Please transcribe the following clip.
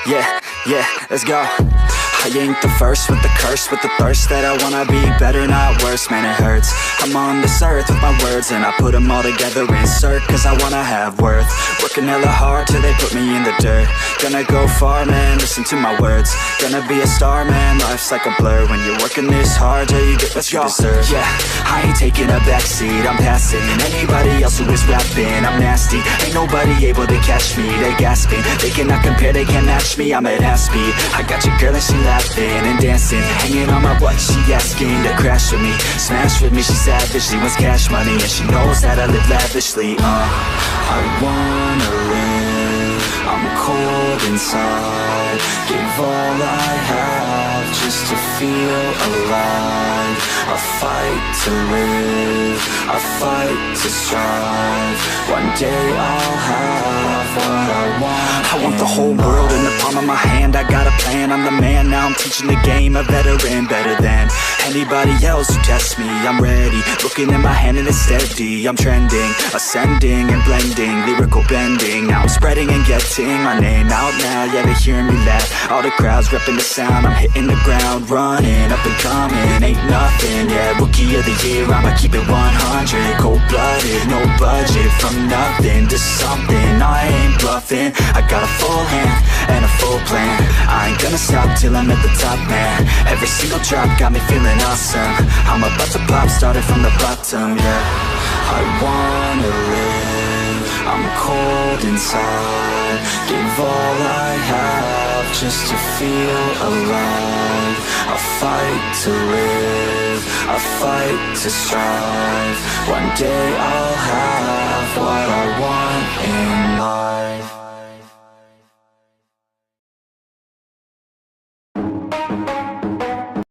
yeah, let's go. I ain't the first with the curse, with the thirst that I wanna be better, not worse, man it hurts. I'm on this earth with my words and I put them all together, insert, cause I wanna have worth. Working hella hard till they put me in the dirt. Gonna go far, man, listen to my words. Gonna be a star, man, life's like a blur. When you're working this hard till you get what you deserve. Yeah, I ain't taking a backseat, I'm passing anybody else who is rapping. I'm nasty, ain't nobody able to catch me. They gasping, they cannot compare, they can't match me. I'm at half speed, I got your girl and she laughing and dancing, hanging on my butt, she asking to crash with me, smash with me, she savage, she wants cash money, and she knows that I live lavishly. I wanna live, I'm cold inside, give all I have just to feel alive. I fight to live, I fight to strive, one day I'll have what I want. I want the whole world in the palm of my hand, I got a plan, I'm the man, now I'm teaching the game, a veteran, better than anybody else who tests me. I'm ready, looking at my hand and it's steady. I'm trending, ascending and blending, lyrical bending. Now I'm spreading and getting my name out now. Yeah, they hearing me laugh, all the crowds repping the sound. I'm hitting the ground, running, up and coming, ain't nothing. Yeah, rookie of the year, I'ma keep it 100. Cold-blooded, no budget, from nothing to something. I ain't bluffing, I got a full hand and a full plan. I ain't gonna stop till I'm at the top, man. Every single drop got me feeling awesome. I'm about to pop, started from the bottom, yeah. I wanna live, I'm cold inside, give all I have just to feel alive. I fight to live, I fight to strive, one day I'll have what I want in